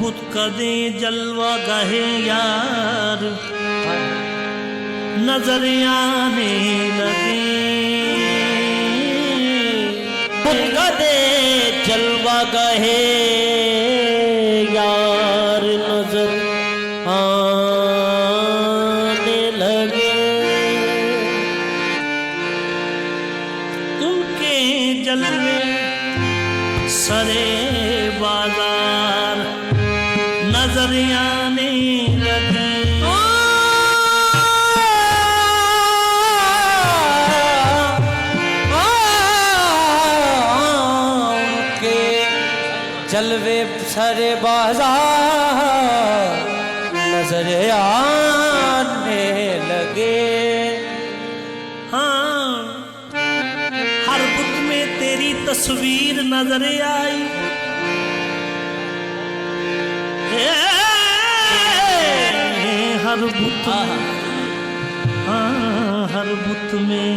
बुत कदे जलवा गहे यार नजर आने लगे। बुत कदे जलवा गहे यार नजर आने लगे। उनके जलवे सरे बाजार नजर आने लगे। उनके जलवे सरे बाजार नजर आने लगे। हाँ, हर बुत में तेरी तस्वीर नजर आई। हर बुत हर बुत में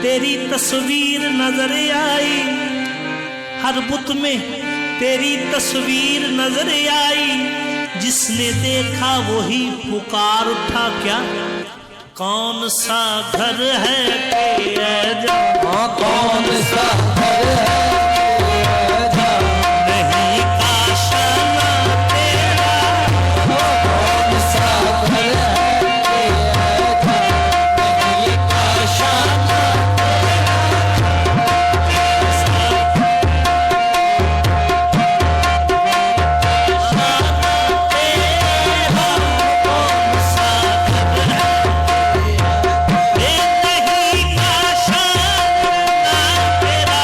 तेरी तस्वीर नजर आई। हर बुत में तेरी तस्वीर नजर आई। जिसने देखा वही पुकार उठा क्या कौन सा घर है तेरा जहाँ कौन सा घर है नहीं काशना तेरा। कौन सा घर है नहीं काशना तेरा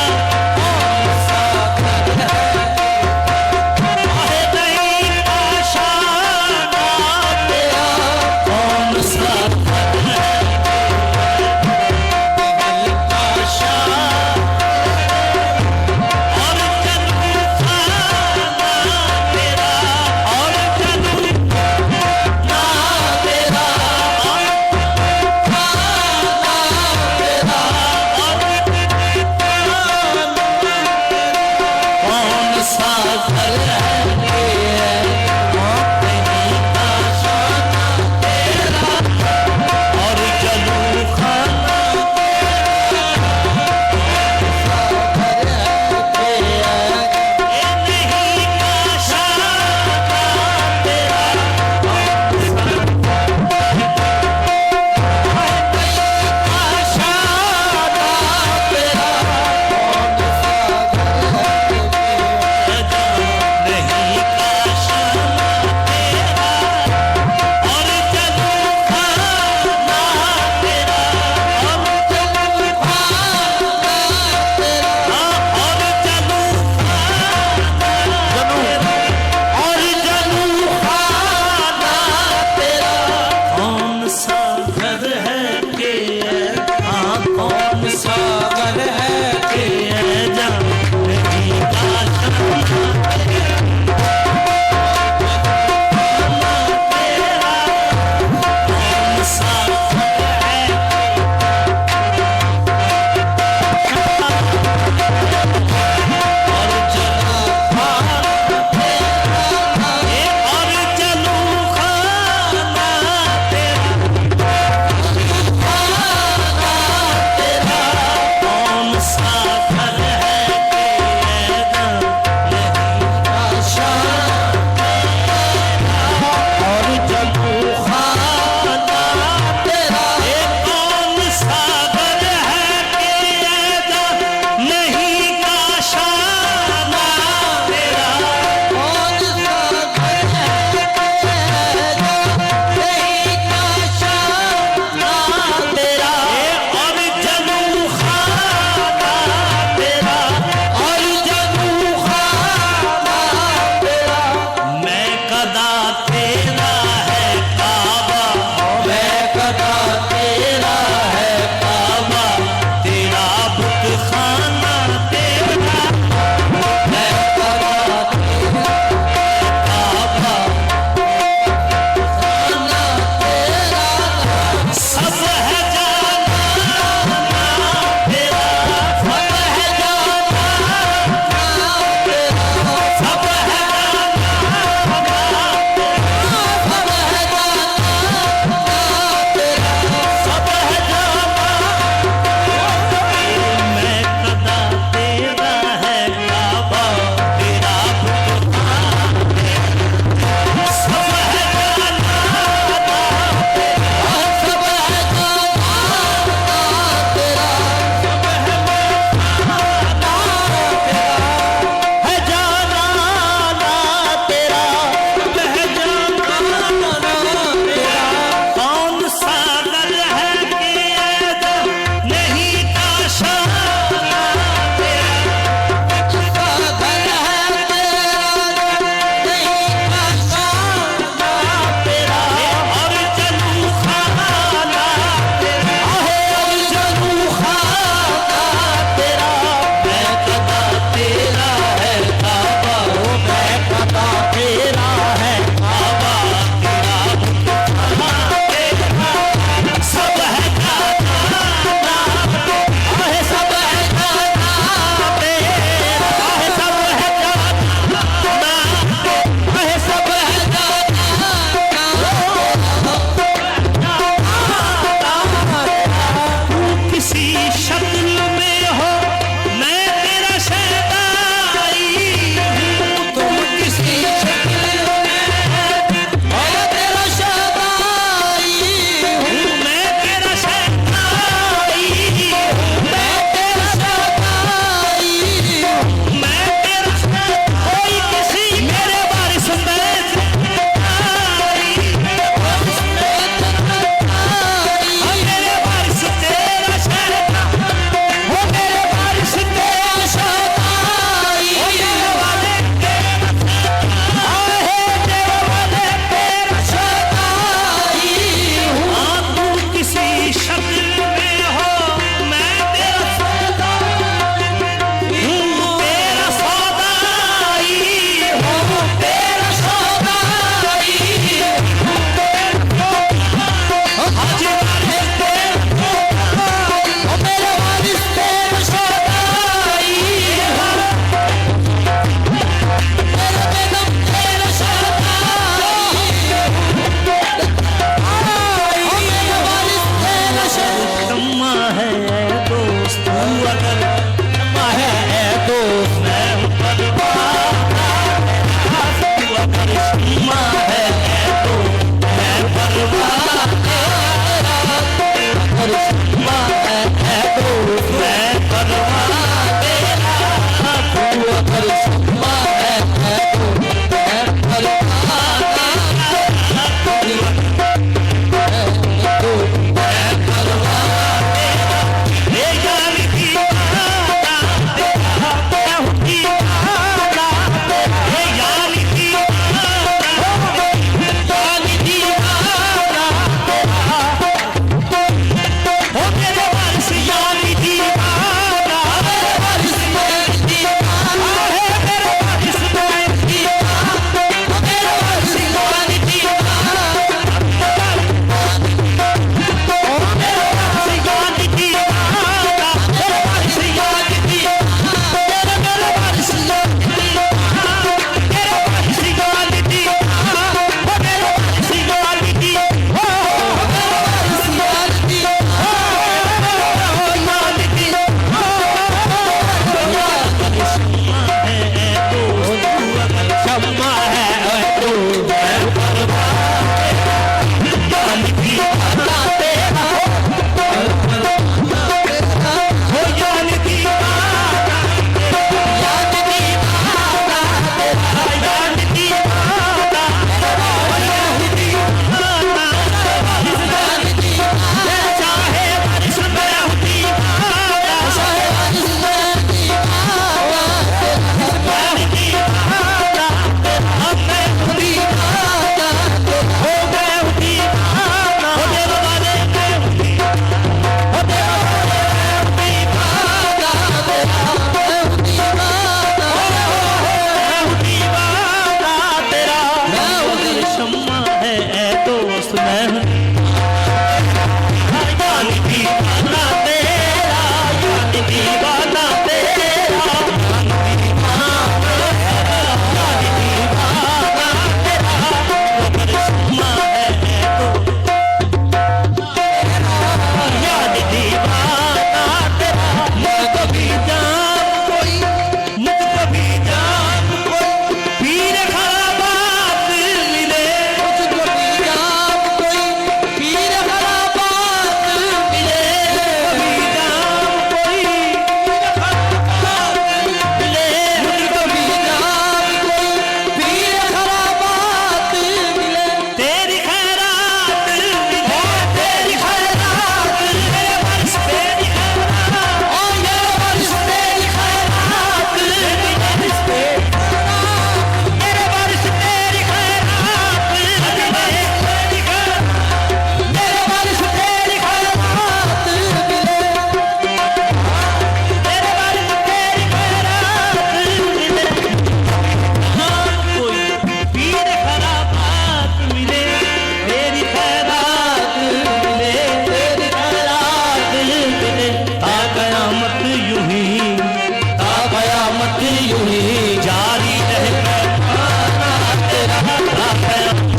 यूं ही जारी रहे पैमाना तेरा, ता कयामत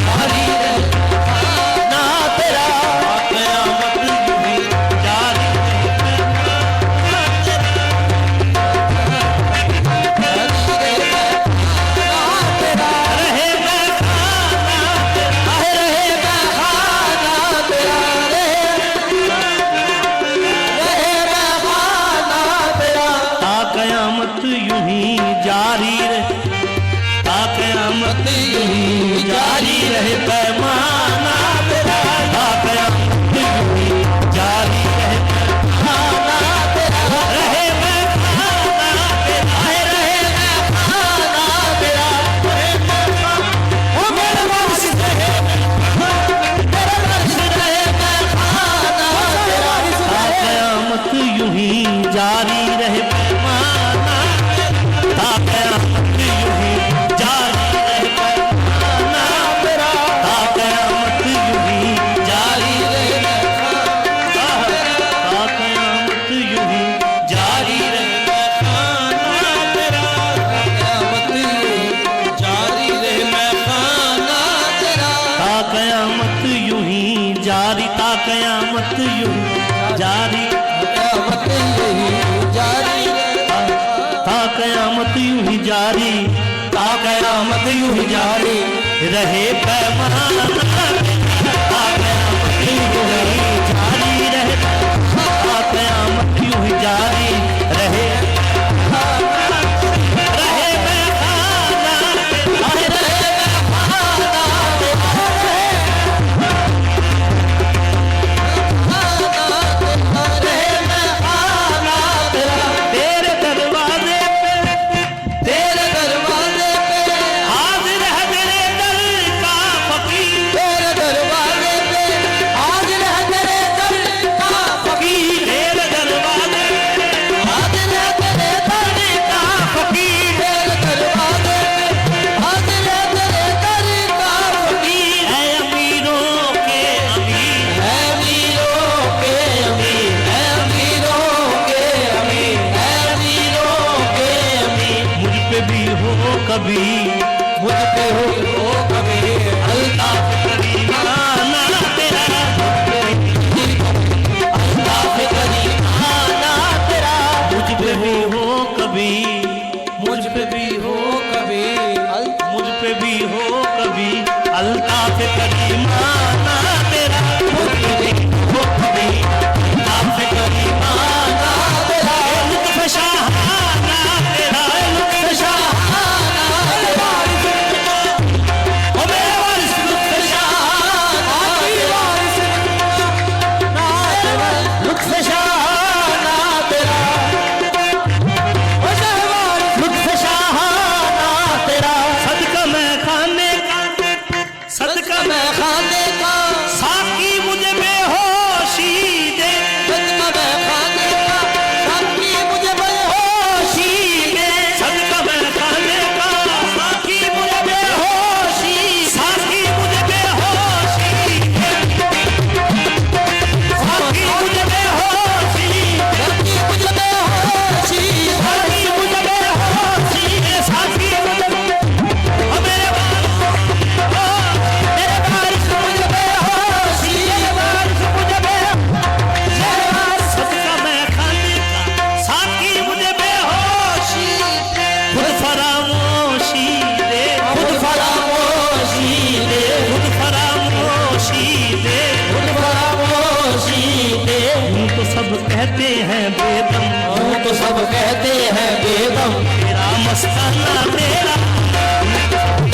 जारी रहे ना तेरा, कयामत यूं ही जारी रहे पैमाना तेरा। रहे पैमाना तेरा, रहे बहाना तेरा, रहे बहाना तेरा, ता कयामत यूं ही जारी रहे, ता कयामत यूं ही जारी रहे पैमाना तेरा, ता कयामत यूं ही जारी रहे पैमाना तेरा। रहे पैमाना तेरा, रहे पैमाना तेरा, रहे पैमाना ओ मेरे वारिस रहे, मेरे वारिस रहे पैमाना तेरा, ता कयामत यूं ही जारी रहे पैमाना, ता कयामत यूं ही जारी रहे पैमाना तेरा, ता कयामत यूं ही जारी रहे पैमाना, ता कयामत यूं ही जारी रहे पैमाना तेरा, कयामत जारी रहे महफाना तेरा, ता कयामत यूं ही जारी, ता कयामत यूं जारी, कयामत यही जारी ता कयामत यूं ही जारी, ता कयामत यूं ही जारी रहे पैमाना, ता कयामत यूं ही जारी रहे, ता कयामत यूं ही जारी रहे, रहे पैमाना, रहे तेरे दरवाजे पे, तेरे दरवाजे पे, हाजिर है तेरे दर का फकीर, तेरे दरवाजे पे, हाजिर है तेरे दर का फकीर, तेरे दरवाजे पे, हाजिर है तेरे दर का फकीर, तेरे दरवाजे पे, हाजिर है तेरे दर का फकीर, है अमीरों के अमीर, है अमीरों के अमीर, है अमीरों के अमीर, है अमीरों के अमीर, मुझ पे भी हो कभी मुझ पे हो कभी अल्ताफ करीमाना तेरा, अल्ताफ करीमाना तेरा, मुझ पे भी हो कभी, मुझ पे भी हो कभी मुझ पे भी हो कभी अल्ताफ करीमाना तेरा, मुझ पे भी हो कभी अल्ताफ करीमाना तेरा, लुत्फ शाहाना तेरा, लुत्फ शाहाना तेरा, ओ मेरे वारिस लुत्फ शाहाना तेरा, लुत्फ शाहाना तेरा, ओ शहवारिस लुत्फ शाहाना तेरा, सदका मैं खाने का, सदका मैं मैं खाने का साकी मुझे बेहोशी दे, सदका मैं खाने का साकी मुझे बेहोशी दे, सदका मैं खाने का साकी मुझे बेहोशी, साकी मुझे बेहोशी दे, साकी मुझे बेहोशी, साकी मुझे बेहोशी, साकी मुझे बेहोशी दे, साकी मुझे ओ मेरे वारिस मुझे बेहोशी, मेरे वारिस मुझे बेहोशी, सदका मैं खाने का साकी मुझे बेहोशी, खुद फरामोशी दे, खुद फरामोशी दे, खुद फरामोशी दे, खुद फरामोशी दे, यूं तो सब कहते हैं बेदम, यूं तो सब कहते हैं बेदम, तेरा मस्ताना तेरा,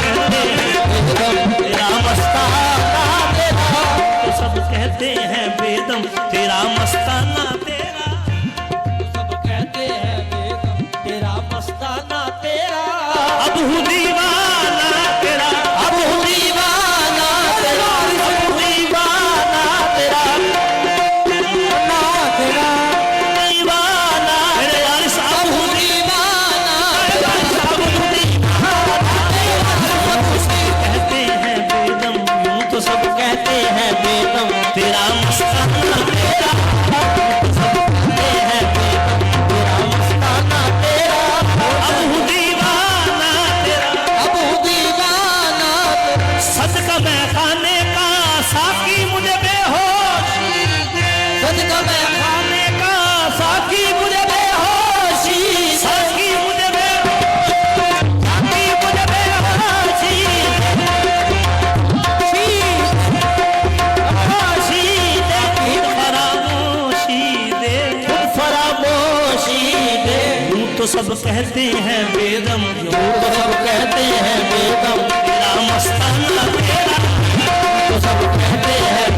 कहते हैं बेदम, तेरा मस्ताना तेरा, तो सब कहते हैं बेदम, तेरा मस्ताना तेरा, सब कहते हैं बेदम, तेरा मस्ताना तेरा, अब हूँ दीवाना तेरा, अब हूँ दीवाना तेरा, अब हूँ दीवाना तेरा, ना तेरा, दीवाना मेरे वारिस अब अब हूँ हूँ दीवाना तेरा, अब हूँ दीवाना तेरा, कहते हैं बेदम, यूं तो सब कहते हैं बेदम, तेरा तो सब कहते हैं बेदम, तो सब कहते हैं बेदम, तेरा मस्ताना तेरा, तो सब कहते हैं